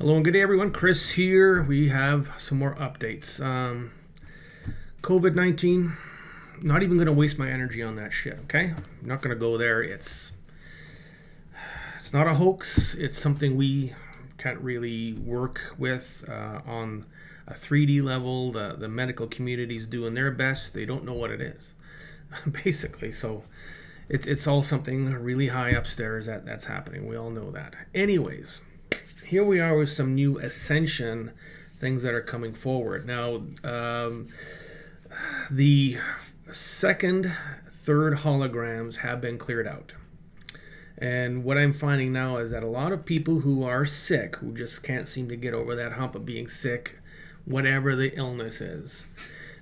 Hello and good day, everyone. Chris here. We have some more updates. COVID-19, not even going to waste my energy on that shit, okay? I'm not going to go there. It's not a hoax. It's something we can't really work with on a 3D level. The medical community is doing their best. They don't know what it is, basically. So it's all something really high upstairs that's happening. We all know that. Anyways, here we are with some new Ascension things that are coming forward. Now, the second, third holograms have been cleared out. And what I'm finding now is that a lot of people who are sick, who just can't seem to get over that hump of being sick, whatever the illness is,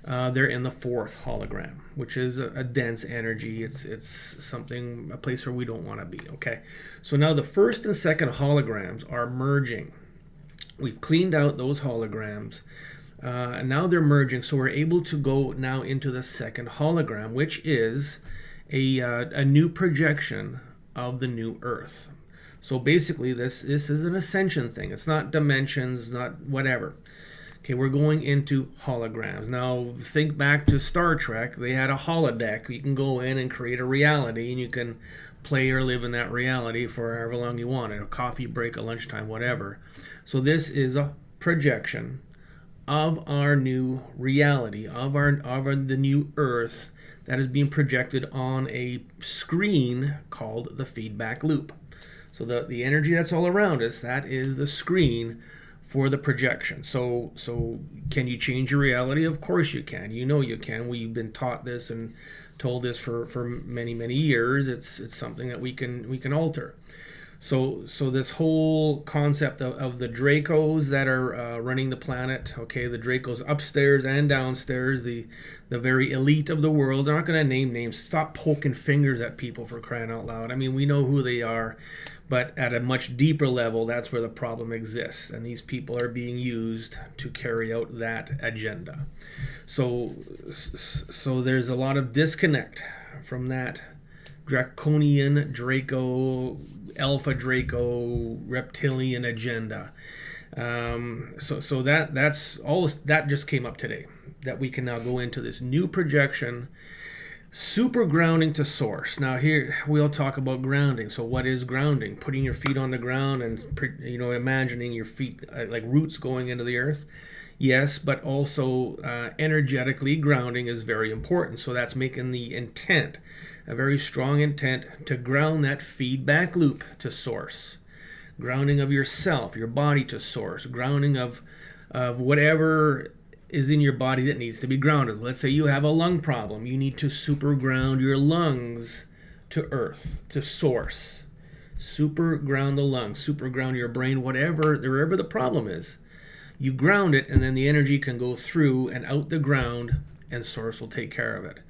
they're in the fourth hologram, which is a dense energy. It's something, a place where we don't want to be, okay? So now the first and second holograms are merging. We've cleaned out those holograms, and now they're merging, so we're able to go now into the second hologram, which is a new projection of the new Earth. So basically this is an ascension thing. It's not dimensions, not whatever. Okay, we're going into holograms. Now, think back to Star Trek. They had a holodeck. You can go in and create a reality, and you can play or live in that reality for however long you want. A coffee break, a lunchtime, whatever. So this is a projection of our new reality, of the new Earth that is being projected on a screen called the feedback loop. So the energy that's all around us, that is the screen for the projection. So can you change your reality? Of course you can. You know you can. We've been taught this and told this for many years. It's something that we can alter. So this whole concept of the Dracos that are running the planet, okay, the Dracos upstairs and downstairs, the very elite of the world. I'm not going to name names. Stop poking fingers at people, for crying out loud. I mean, we know who they are, but at a much deeper level, that's where the problem exists, and these people are being used to carry out that agenda. So there's a lot of disconnect from that draconian Draco, Alpha Draco, reptilian agenda. So that's all that just came up today, that we can now go into this new projection, super grounding to source. Now here we'll talk about grounding. So what is grounding? Putting your feet on the ground and imagining your feet like roots going into the earth. Yes, but also energetically grounding is very important. So that's making the intent, a very strong intent to ground that feedback loop to source. Grounding of yourself, your body to source. Grounding of whatever is in your body that needs to be grounded. Let's say you have a lung problem. You need to super ground your lungs to earth, to source. Super ground the lungs, super ground your brain, wherever the problem is. You ground it, and then the energy can go through and out the ground, and source will take care of it.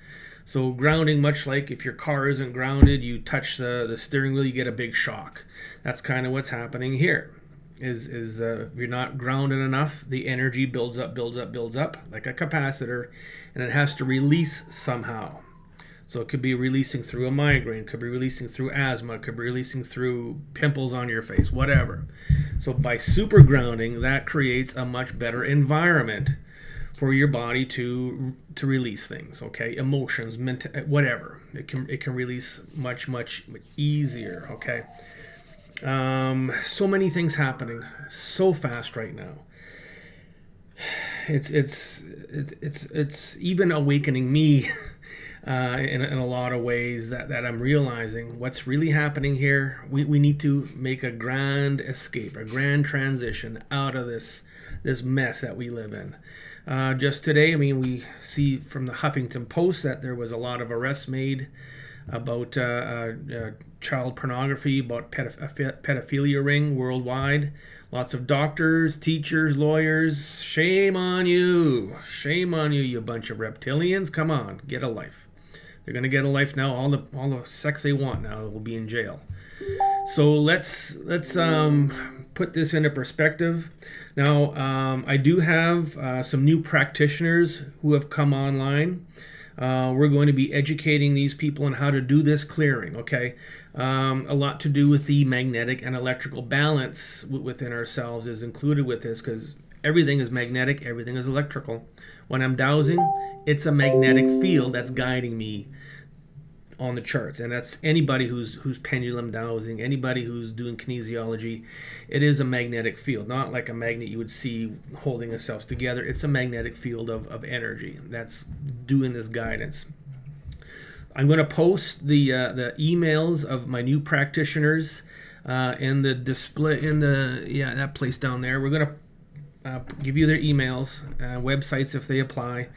So grounding, much like if your car isn't grounded, you touch the steering wheel, you get a big shock. That's kind of what's happening here. Is if you're not grounded enough, the energy builds up like a capacitor, and it has to release somehow. So it could be releasing through a migraine, could be releasing through asthma, could be releasing through pimples on your face, whatever. So by super grounding, that creates a much better environment for your body to release things, okay? Emotions, whatever. It can release much easier, okay? So many things happening so fast right now. It's even awakening me in a lot of ways that I'm realizing what's really happening here. We need to make a grand escape, a grand transition out of this mess that we live in. Just today, I mean, we see from the Huffington Post that there was a lot of arrests made about child pornography, about pedophilia ring worldwide. Lots of doctors, teachers, lawyers. Shame on you, you bunch of reptilians. Come on, get a life. They're gonna get a life now. All the sex they want now will be in jail. So let's put this into perspective. Now, I do have some new practitioners who have come online. We're going to be educating these people on how to do this clearing, okay? A lot to do with the magnetic and electrical balance within ourselves is included with this, because everything is magnetic, everything is electrical. When I'm dowsing, it's a magnetic field that's guiding me on the charts, and that's anybody who's pendulum dowsing, anybody who's doing kinesiology. It is a magnetic field, not like a magnet you would see holding itself together. It's a magnetic field of energy that's doing this guidance. I'm going to post the emails of my new practitioners in the display in the that place down there. We're going to give you their emails, websites if they apply,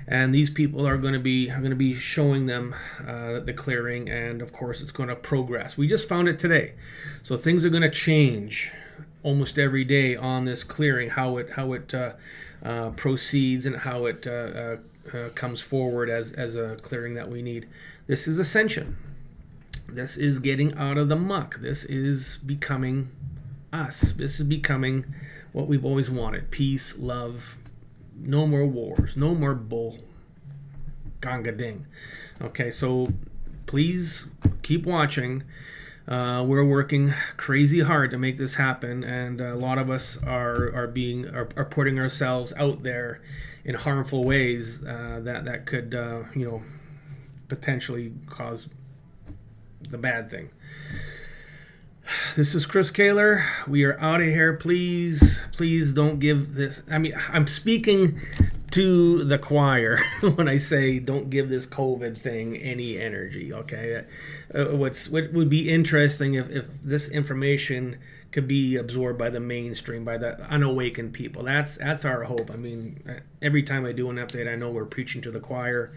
and these people are going to be showing them the clearing, and of course it's going to progress. We just found it today, so things are going to change almost every day on this clearing, how it proceeds and how it comes forward as a clearing that we need. This is Ascension. This is getting out of the muck. This is becoming us. This is becoming what we've always wanted: peace, love, no more wars, no more bull ganga ding. Okay, so please keep watching. We're working crazy hard to make this happen, and a lot of us are putting ourselves out there in harmful ways that could potentially cause the bad thing. This is Chris Kaler. We are out of here. Please don't give this. I mean, I'm speaking to the choir when I say don't give this COVID thing any energy, okay? What would be interesting if this information could be absorbed by the mainstream, by the unawakened people. That's our hope. I mean, every time I do an update, I know we're preaching to the choir.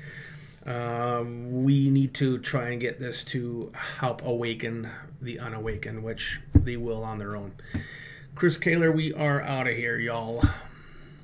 We need to try and get this to help awaken the unawakened, which they will on their own. Chris Kaler, we are out of here, y'all.